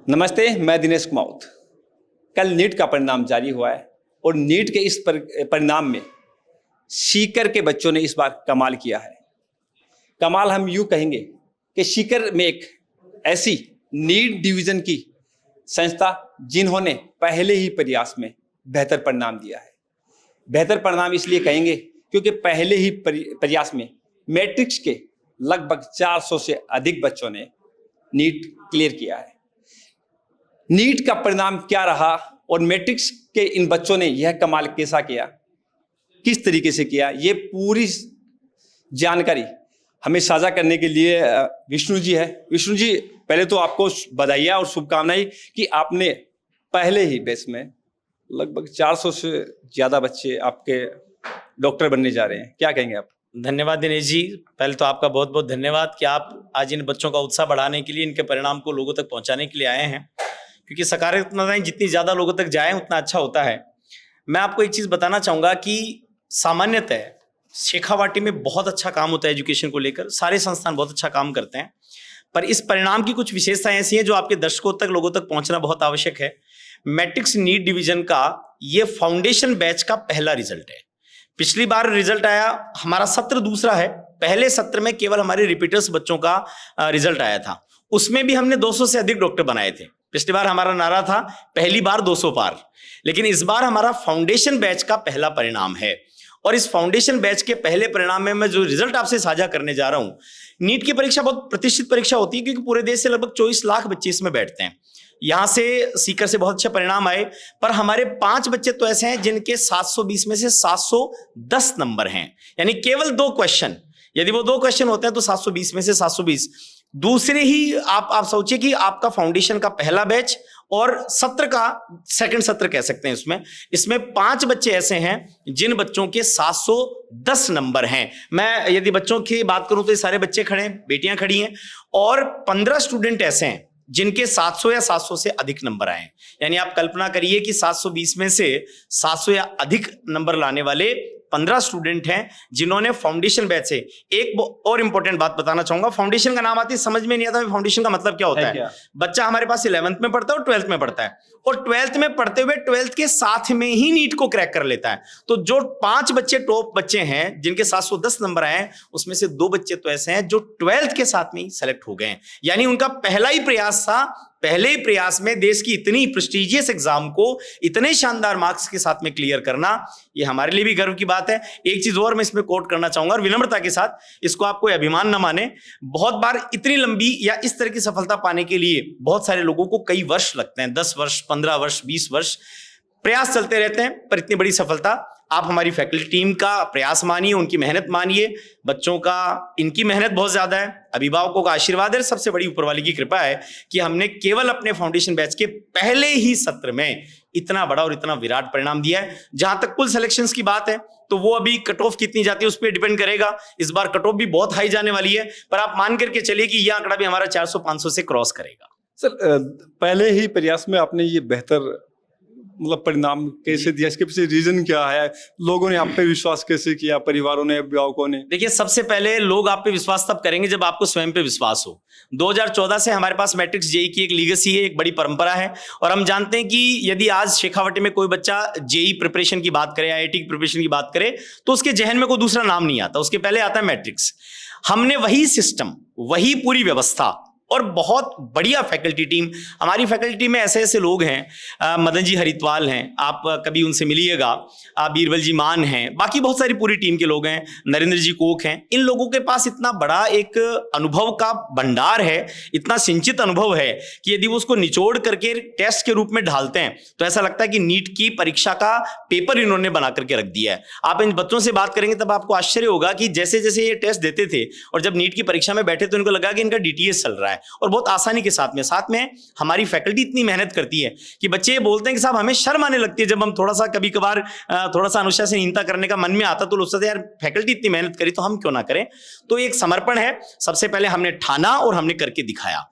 नमस्ते, मैं दिनेश कुमावत। कल नीट का परिणाम जारी हुआ है और नीट के इस परिणाम में सीकर के बच्चों ने इस बार कमाल किया है। कमाल हम यूँ कहेंगे कि सीकर में एक ऐसी नीट डिवीज़न की संस्था जिन्होंने पहले ही प्रयास में बेहतर परिणाम दिया है। बेहतर परिणाम इसलिए कहेंगे क्योंकि पहले ही प्रयास में मैट्रिक्स के लगभग 400 से अधिक बच्चों ने नीट क्लियर किया है। नीट का परिणाम क्या रहा और मैट्रिक्स के इन बच्चों ने यह कमाल कैसा किया, किस तरीके से किया, ये पूरी जानकारी हमें साझा करने के लिए विष्णु जी है। विष्णु जी, पहले तो आपको बधाइयाँ और शुभकामनाएं कि आपने पहले ही बैच में लगभग 400 से ज़्यादा बच्चे आपके डॉक्टर बनने जा रहे हैं। क्या कहेंगे आप? धन्यवाद दिनेश जी। पहले तो आपका बहुत बहुत धन्यवाद कि आप आज इन बच्चों का उत्साह बढ़ाने के लिए, इनके परिणाम को लोगों तक पहुंचाने के लिए आए हैं, क्योंकि सकारात्मकताएं जितनी ज़्यादा लोगों तक जाए उतना अच्छा होता है। मैं आपको एक चीज़ बताना चाहूँगा कि सामान्यतः शेखावाटी में बहुत अच्छा काम होता है एजुकेशन को लेकर, सारे संस्थान बहुत अच्छा काम करते हैं, पर इस परिणाम की कुछ विशेषताएं ऐसी हैं जो आपके दर्शकों तक, लोगों तक पहुंचना बहुत आवश्यक है। मैट्रिक्स नीट डिवीजन का ये फाउंडेशन बैच का पहला रिजल्ट है। पिछली बार रिजल्ट आया, हमारा सत्र दूसरा है, पहले सत्र में केवल हमारे रिपीटर्स बच्चों का रिजल्ट आया था, उसमें भी हमने 200 से अधिक डॉक्टर बनाए थे। पिछली बार हमारा नारा था पहली बार 200 पार, लेकिन इस बार हमारा फाउंडेशन बैच का पहला परिणाम है। और इस फाउंडेशन बैच के पहले परिणाम में मैं जो रिजल्ट आपसे साझा करने जा रहा हूं, नीट की परीक्षा बहुत प्रतिष्ठित परीक्षा होती है, क्योंकि पूरे देश से लगभग 24 लाख बच्चे इसमें बैठते हैं। यहां से सीकर से बहुत अच्छे परिणाम आए, पर हमारे 5 बच्चे तो ऐसे हैं जिनके 720 में से 710 नंबर हैं, यानी केवल 2 क्वेश्चन, यदि वो 2 क्वेश्चन होते हैं तो 720 में से 720। दूसरे ही आप सोचिए कि आपका फाउंडेशन का पहला बैच और सत्र का सेकंड सत्र कह सकते हैं, इसमें 5 बच्चे ऐसे हैं जिन बच्चों के 710 नंबर हैं। मैं यदि बच्चों की बात करूं तो ये सारे बच्चे खड़े हैं, बेटियां खड़ी हैं, और 15 स्टूडेंट ऐसे हैं जिनके 700 या 700 से अधिक नंबर आए हैं। यानी आप कल्पना करिए कि 720 में से 700 या अधिक नंबर लाने वाले 15 स्टूडेंट हैं जिन्होंने फाउंडेशन बैच से। एक और इंपॉर्टेंट बात बताना चाहूंगा, फाउंडेशन का नाम आती है, समझ में नहीं आता फाउंडेशन का मतलब क्या होता है। बच्चा हमारे पास 11th में पढ़ता है और 12th में पढ़ता है, और 12th में पढ़ते हुए 12th के साथ में ही नीट को क्रैक कर लेता है। तो जो 5 बच्चे टॉप बच्चे हैं जिनके 710 नंबर आए हैं, उसमें से 2 बच्चे तो ऐसे हैं जो 12th के साथ में ही सेलेक्ट हो गए हैं। यानी उनका पहला ही प्रयास था, पहले ही प्रयास में देश की इतनी प्रेस्टिजियस एग्जाम को इतने शानदार मार्क्स के साथ में क्लियर करना, ये हमारे लिए भी गर्व की बात है। एक चीज और मैं इसमें कोट करना चाहूंगा, और विनम्रता के साथ, इसको आप कोई अभिमान न माने, बहुत बार इतनी लंबी या इस तरह की सफलता पाने के लिए बहुत सारे लोगों को कई वर्ष लगते हैं, 10 वर्ष, 15 वर्ष, 20 वर्ष प्रयास चलते रहते हैं, पर इतनी बड़ी सफलता आप हमारी फैकल्टी टीम का प्रयास मानिए, उनकी मेहनत मानिए, बच्चों का, इनकी मेहनत बहुत ज्यादा है, अभिभावकों का आशीर्वाद है, सबसे बड़ी ऊपर वाले की कृपा है कि हमने केवल अपने फाउंडेशन बैच के पहले ही सत्र में इतना बड़ा और इतना विराट परिणाम दिया है। जहां तक कुल सिलेक्शंस की बात है तो वो अभी कट ऑफ कितनी जाती है उस पर डिपेंड करेगा। इस बार कट ऑफ भी बहुत हाई जाने वाली है, पर आप मान करके चलिए कि यह आंकड़ा भी हमारा 400-500 से क्रॉस करेगा। सर, पहले ही प्रयास में आपने ये बेहतर परिणाम कैसे दिया, इसके पीछे रीजन क्या है? लोगों ने आप पे विश्वास कैसे किया, परिवारों ने, अभिभावकों ने? देखिए, सबसे पहले लोग आप पे विश्वास तब करेंगे जब आपको स्वयं पे विश्वास हो। 2014 से हमारे पास मैट्रिक्स जेई की एक लीगेसी है, एक बड़ी परंपरा है, और हम जानते हैं कि यदि आज शेखावाटी में कोई बच्चा जेई प्रिपरेशन की बात करे, आईआईटी की प्रिपरेशन की बात करे, तो उसके जहन में कोई दूसरा नाम नहीं आता, उसके पहले आता है मैट्रिक्स। हमने वही सिस्टम, वही पूरी व्यवस्था और बहुत बढ़िया फैकल्टी टीम, हमारी फैकल्टी में ऐसे ऐसे लोग हैं, मदन जी हरिद्वाल हैं, आप कभी उनसे मिलिएगा, बीरबल जी मान हैं, बाकी बहुत सारी पूरी टीम के लोग हैं, नरेंद्र जी कोक हैं। इन लोगों के पास इतना बड़ा एक अनुभव का भंडार है, इतना सिंचित अनुभव है कि यदि वो उसको निचोड़ करके टेस्ट के रूप में ढालते हैं तो ऐसा लगता है कि नीट की परीक्षा का पेपर इन्होंने बना करके रख दिया है। आप इन बच्चों से बात करेंगे तब आपको आश्चर्य होगा कि जैसे जैसे ये टेस्ट देते थे और जब नीट की परीक्षा में बैठे तो इनको लगा कि इनका डीटीएस चल रहा है, और बहुत आसानी के साथ में हमारी फैकल्टी इतनी मेहनत करती है कि बच्चे ये बोलते हैं कि साहब हमें शर्म आने लगती है जब हम थोड़ा सा कभी कभार थोड़ा सा अनुशासनहीनता करने का मन में आता, तो लोग सोचते हैं यार फैकल्टी इतनी मेहनत करी तो हम क्यों ना करें। तो एक समर्पण है, सबसे पहले हमने ठाना और हमने करके दिखाया।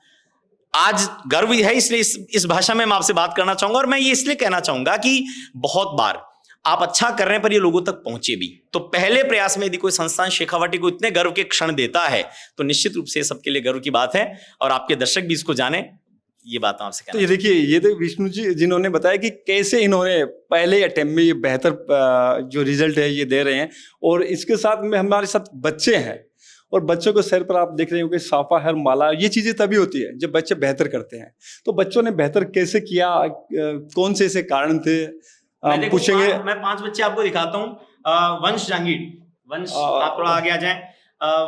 आज गर्व है, इसलिए इस भाषा में मैं आपसे बात करना चाहूंगा, और मैं ये इसलिए कहना चाहूंगा कि बहुत बार आप अच्छा कर रहे हैं पर ये लोगों तक पहुंचे भी, तो पहले प्रयास में यदि कोई संस्थान शेखावाटी को इतने गर्व के क्षण देता है तो निश्चित रूप से सबके लिए गर्व की बात है, और आपके दर्शक भी इसको जाने, ये बात हम आपसे तो कहना ये देखिए, ये तो विष्णु जी जिन्होंने बताया कि कैसे इन्होंने पहले अटेम्प्ट में ये बेहतर जो रिजल्ट है ये दे रहे हैं, और इसके साथ में हमारे साथ बच्चे हैं, और बच्चों को सर पर आप देख रहे हो कि साफा हर माला, ये चीजें तभी होती है जब बच्चे बेहतर करते हैं। तो बच्चों ने बेहतर कैसे किया, कौन से ऐसे कारण थे, मैं देखो, पूछेंगे। मैं 5 बच्चे आपको दिखाता हूँ। वंश जहांगीर, वंश आप थोड़ा आगे आ जाए।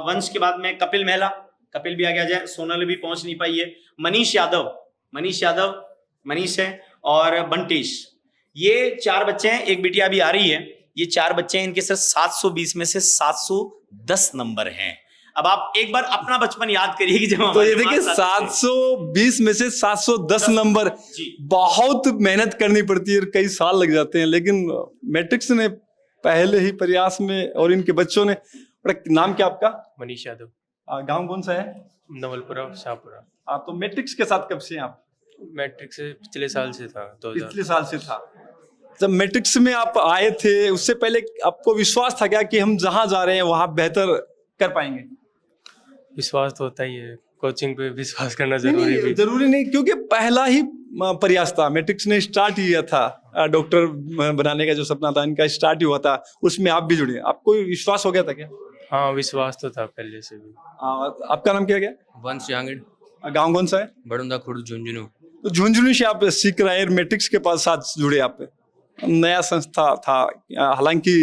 वंश के बाद में कपिल मेहला, कपिल भी आगे आ जाए। सोनल भी पहुंच नहीं पाई है। मनीष यादव, मनीष है, और बंटेश, ये 4 बच्चे हैं। एक बिटिया भी आ रही है। ये 4 बच्चे हैं, इनके सर 720 में से 710 नंबर हैं। अब आप एक बार अपना बचपन याद करिए कि जब तो ये देखिए 720 में से 710 नंबर, बहुत मेहनत करनी पड़ती है, कई साल लग जाते हैं, लेकिन मैट्रिक्स ने पहले ही प्रयास में, और इनके बच्चों ने। नाम क्या आपका? मनीष यादव। गांव कौन सा है? नवलपुरा, शाहपुरा। तो मैट्रिक्स के साथ कब से हैं आप? मैट्रिक से पिछले साल से था, 2000। पिछले साल से था। जब मैट्रिक्स में आप आए थे, उससे पहले आपको विश्वास था क्या कि हम जहां जा रहे हैं वहां बेहतर कर पाएंगे? विश्वास तो होता ही है, कोचिंग पे विश्वास करना जरूरी भी। जरूरी नहीं, क्योंकि पहला ही प्रयास था, मैट्रिक्स ने स्टार्ट किया था, डॉक्टर बनाने का जो सपना था इनका स्टार्ट ही हुआ था, उसमें आप भी जुड़े। आपको विश्वास हो गया था क्या? हाँ, विश्वास तो था पहले से भी। आपका नाम क्या? वंश जहांगीर। गांव कौन सा है? बड़ौदा खुर्द, झुंझुनू। तो झुंझुनू से आप सीख रहे हैं, मैट्रिक्स के पास साथ जुड़े आप। नया संस्था था, हालांकि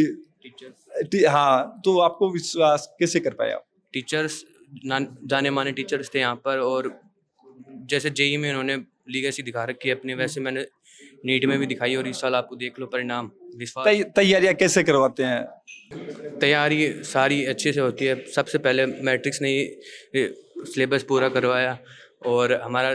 हाँ, तो आपको विश्वास कैसे कर पाए आप? टीचर्स, जाने माने टीचर्स थे यहाँ पर, और जैसे जेई में उन्होंने लीगेसी दिखा रखी है अपनी, वैसे मैंने नीट में भी दिखाई, और इस साल आपको देख लो परिणाम। विश्वास। तैयारियां कैसे करवाते हैं? तैयारी सारी अच्छे से होती है। सबसे पहले मैट्रिक्स ने सिलेबस पूरा करवाया, और हमारा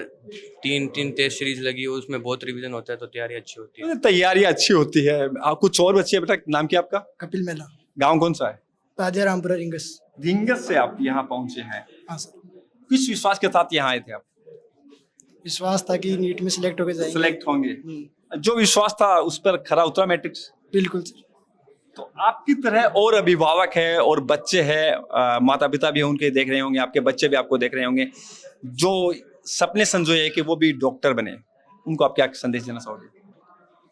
3 टेस्ट सीरीज लगी, उसमें बहुत रिवीजन होता है, तो तैयारी अच्छी होती है। तैयारी अच्छी होती है। कुछ और बच्चे, बेटा नाम क्या आपका? कपिल मेहला। गांव कौन सा है? ताजा रामपुरा, रिंगस। रिंगस से आप यहाँ पहुंचे हैं? हाँ सर। किस विश्वास के साथ यहाँ आए थे आप? विश्वास था कि नीट में सिलेक्ट होके जाएंगे। सिलेक्ट होंगे, जो विश्वास था उस पर खरा उतरा मैट्रिक्स? बिल्कुल सर। तो आपकी तरह और अभिभावक है और बच्चे हैं, माता पिता भी उनके देख रहे होंगे, आपके बच्चे भी आपको देख रहे होंगे, जो सपने संजोए कि वो भी डॉक्टर बने, उनको आप क्या संदेश देना चाहोगे?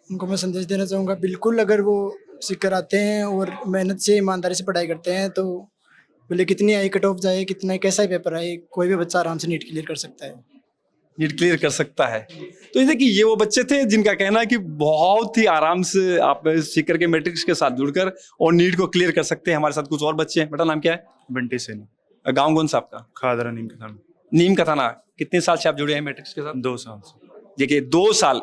उनको मैं संदेश देना चाहूँगा, बिल्कुल अगर वो सीख कर आते हैं और मेहनत से ईमानदारी से पढ़ाई करते हैं, तो भले कितनी आई कट ऑफ जाए, कितना कैसा ही पेपर आए, कोई भी बच्चा आराम से नीट क्लियर कर सकता है। नीट क्लियर कर सकता है। तो ये देखिए, ये वो बच्चे थे जिनका कहना है कि बहुत ही आराम से आप सीख करके मैट्रिक्स के साथ जुड़कर और नीट को क्लियर कर सकते हैं। हमारे साथ कुछ और बच्चे हैं। बेटा नाम क्या है? बंटी सैनी। गांव कौन सा आपका? खादरा, नीम का थाना। नीम का थाना। कितने साल से आप जुड़े हैं मैट्रिक्स के साथ? 2 साल से। देखिए 2 साल,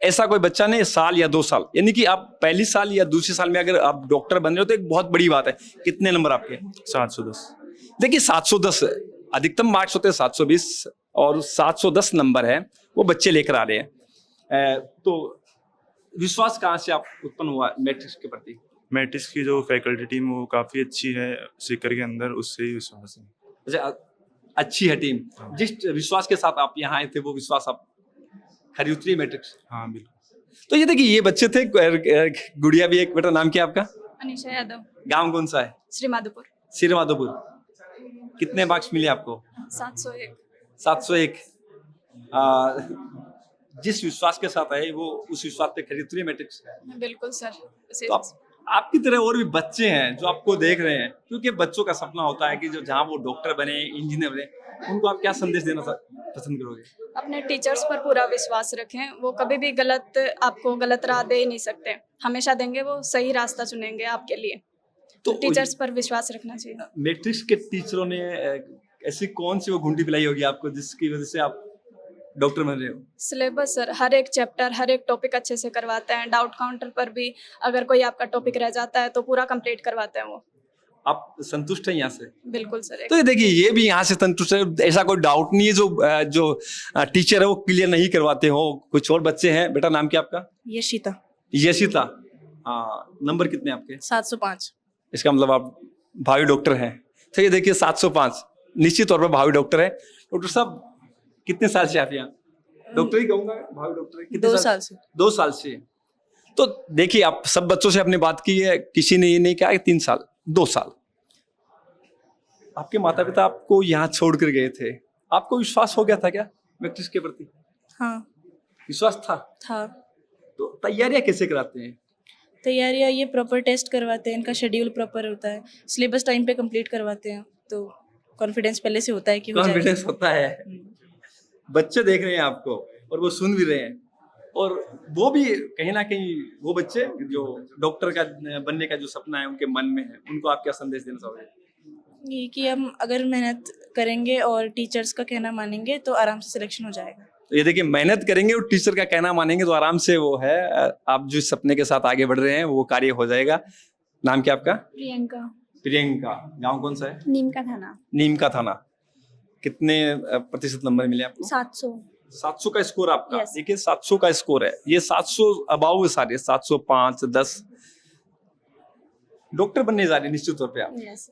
ऐसा कोई बच्चा नहीं, साल या 2 साल, यानी कि आप पहली साल या दूसरे साल में अगर आप डॉक्टर बन रहे हो तो एक बहुत बड़ी बात है। कितने नंबर आपके? 710। देखिए 710 अधिकतम मार्क्स होते हैं 720, और 710 नंबर है वो बच्चे लेकर आ रहे हैं। तो विश्वास कहाँ से आप उत्पन्न हुआ मैट्रिक्स के प्रति? मैट्रिक्स की जो फैकल्टी टीम वो काफ़ी अच्छी है सीकर के अंदर, उससे ही विश्वास है। अच्छा, अच्छी है टीम। जिस विश्वास के साथ आप यहाँ आए थे वो विश्वास आप खरी उतरी मैट्रिक्स? हाँ बिल्कुल। तो ये देखिए, ये बच्चे थे, गुड़िया भी एक। बेटा नाम क्या आपका? अनीशा यादव। गांव कौन सा है? श्री माधोपुर। श्री माधोपुर। कितने मार्क्स मिले आपको? 701। 701। जिस विश्वास के साथ आए वो उस विश्वास पे खरी उतरी मैट्रिक्स? बिल्कुल सर। तो आपकी तरह और भी बच्चे हैं जो आपको देख रहे हैं, क्योंकि बच्चों का सपना होता है कि जो जहाँ वो डॉक्टर बने, इंजीनियर बने, उनको आप क्या संदेश देना पसंद करोगे? अपने टीचर्स पर पूरा विश्वास रखें, वो कभी भी आपको गलत राह दे ही नहीं सकते, हमेशा देंगे, वो सही रास्ता चुनेंगे आपके लिए। तो टीचर्स पर विश्वास रखना चाहिए। मैट्रिक्स के टीचरों ने ऐसी कौन सी वो घुंडी पिलाई होगी आपको जिसकी वजह से आप डॉक्टर बन रहे हो? सिलेबस सर, हर एक चैप्टर, हर एक टॉपिक अच्छे से करवाते हैं। डाउट काउंटर पर भी अगर कोई आपका टॉपिक रह जाता है तो पूरा कंप्लीट करवाते हैं वो। आप संतुष्ट हैं यहाँ से? बिल्कुल सर। तो ये देखिए, ये भी यहाँ से संतुष्ट है, ऐसा कोई डाउट नहीं है जो टीचर है वो क्लियर नहीं करवाते हो। कुछ और बच्चे हैं। बेटा नाम क्या आपका? यशिता। यशिता। नंबर कितने आपके? 705। इसका मतलब आप भावी डॉक्टर हैं। तो ये देखिए 705, निश्चित तौर पर भावी डॉक्टर है। डॉक्टर साहब कितने साल से आप यहाँ? डॉक्टर ही कहूँगा, भावी डॉक्टर है। कितने 2 साल से। 2 साल से। तो देखिए, आप सब बच्चों से अपनी बात की है, किसी ने ये नहीं कहा कि 3 साल, 2 साल। आपके माता पिता आपको यहाँ छोड़ कर गए थे, आपको विश्वास हो गया था क्या मैट्रिक्स के प्रति? हाँ विश्वास था? था। तो तैयारियां कैसे कराते हैं? तैयारियाँ ये प्रॉपर टेस्ट करवाते हैं, इनका शेड्यूल प्रॉपर होता है, सिलेबस टाइम पे कंप्लीट करवाते हैं, तो कॉन्फिडेंस पहले से होता है कि हो जाएगा। कॉन्फिडेंस होता है। बच्चे देख रहे हैं आपको और वो सुन भी रहे हैं, और वो भी कहीं ना कहीं वो बच्चे जो डॉक्टर का बनने का जो सपना है उनके मन में है, उनको आप क्या संदेश देना चाहोगे? ये कि हम अगर मेहनत करेंगे और टीचर्स का कहना मानेंगे तो आराम से सिलेक्शन हो जाएगा। तो ये देखिए, मेहनत करेंगे और टीचर का कहना मानेंगे तो आराम से वो है, आप जो सपने के साथ आगे बढ़ रहे हैं वो कार्य हो जाएगा। नाम क्या आपका? प्रियंका। प्रियंका। गांव कौन सा है? नीम का थाना। नीम का थाना। कितने प्रतिशत नंबर मिले आपको? 700। 700 का स्कोर आपका? Yes. देखिए 700 का स्कोर है, ये 700 अबाउ सारे 705 10 डॉक्टर बनने जा रहे हैं निश्चित तौर पे आप। यस।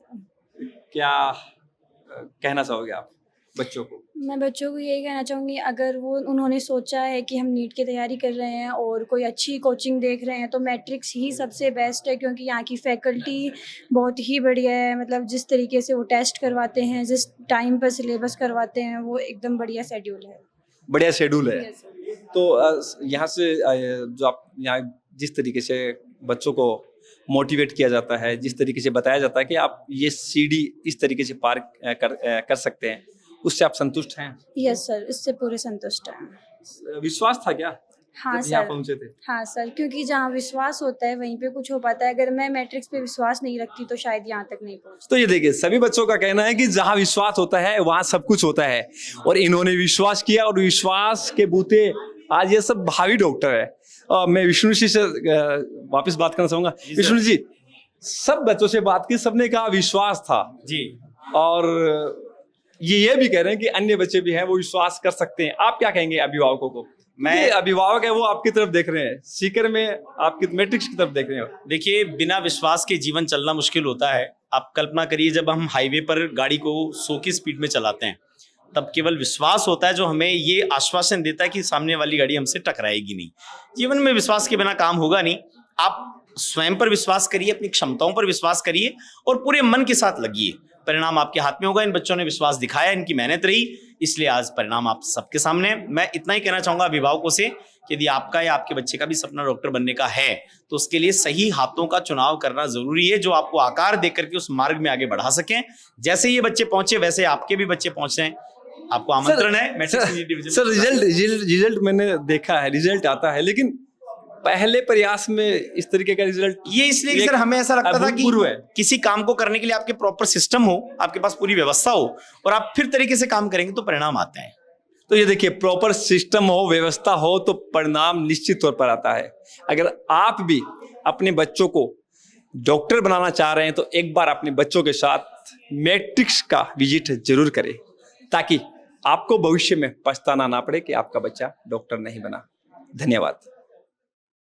क्या कहना चाहोगे आप बच्चों को? मैं बच्चों को यही कहना चाहूँगी, अगर वो उन्होंने सोचा है कि हम नीट की तैयारी कर रहे हैं और कोई अच्छी कोचिंग देख रहे हैं तो मैट्रिक्स ही सबसे बेस्ट है, क्योंकि यहाँ की फैकल्टी बहुत ही बढ़िया है। मतलब जिस तरीके से वो टेस्ट करवाते हैं, जिस टाइम पर सिलेबस करवाते हैं, वो एकदम बढ़िया शेड्यूल है। बढ़िया शेड्यूल है। Yes. तो यहाँ से जो आप यहाँ जिस तरीके से बच्चों को मोटिवेट किया जाता है, जिस तरीके से बताया जाता है कि आप ये सीढ़ी इस तरीके से पार कर सकते हैं, उससे आप संतुष्ट हैं? यस सर, इससे पूरे संतुष्ट हैं। विश्वास था क्या हाँ जब यहाँ सर। पहुंचे थे? हाँ सर, क्योंकि जहाँ विश्वास होता है वहीं पे कुछ हो पाता है। अगर मैं मैट्रिक्स पे विश्वास नहीं रखती तो शायद यहाँ तक नहीं पहुँचती। तो ये देखिए, सभी बच्चों का कहना है कि जहाँ विश्वास होता है वहाँ सब कुछ होता है, और इन्होंने विश्वास किया और विश्वास के बूते आज ये सब भावी डॉक्टर है। मैं विष्णु जी से वापस बात करना चाहूंगा। विष्णु जी, सब बच्चों से बात की, सबने कहा विश्वास था जी। और ये भी कह रहे हैं कि अन्य बच्चे भी हैं वो विश्वास कर सकते हैं। आप क्या कहेंगे अभिभावकों को? मैं अभिभावक है वो आपकी तरफ देख रहे हैं, सीकर में आपकी मैट्रिक्स की तरफ देख रहे हैं। देखिए, बिना विश्वास के जीवन चलना मुश्किल होता है। आप कल्पना करिए, जब हम हाईवे पर गाड़ी को 100 की स्पीड में चलाते हैं तब केवल विश्वास होता है जो हमें ये आश्वासन देता है कि सामने वाली गाड़ी हमसे टकराएगी नहीं। जीवन में विश्वास के बिना काम होगा नहीं। आप स्वयं पर विश्वास करिए, अपनी क्षमताओं पर विश्वास करिए और पूरे मन के साथ लगिए। परिणाम आपके हाथ में होगा। इन बच्चों ने विश्वास दिखाया, इनकी मेहनत रही, इसलिए आज परिणाम आप सबके सामने है। मैं इतना ही कहना चाहूंगा अभिभावकों से कि यदि आपका या आपके बच्चे का भी सपना डॉक्टर बनने का है तो उसके लिए सही हाथों का चुनाव करना जरूरी है, जो आपको आकार दे करके उस मार्ग में आगे बढ़ा सकें। जैसे ये बच्चे पहुंचे वैसे आपके भी बच्चे पहुंच रहे हैं। आपको आमंत्रण है मैट्रिक्स सर, रिजल्ट मैंने देखा है, रिजल्ट आता है, लेकिन पहले प्रयास में इस तरीके का रिजल्ट ये इसलिए कि सर हमें ऐसा लगता था कि है। किसी काम को करने के लिए आपके प्रॉपर सिस्टम हो, आपके पास पूरी व्यवस्था हो और आप फिर तरीके से काम करेंगे तो परिणाम आते हैं। तो ये देखिए, प्रॉपर सिस्टम हो, व्यवस्था हो तो परिणाम निश्चित तौर पर आता है। अगर आप भी अपने बच्चों को डॉक्टर बनाना चाह रहे हैं तो एक बार अपने बच्चों के साथ मैट्रिक्स का विजिट जरूर करें, ताकि आपको भविष्य में पछताना ना पड़े कि आपका बच्चा डॉक्टर नहीं बना। धन्यवाद।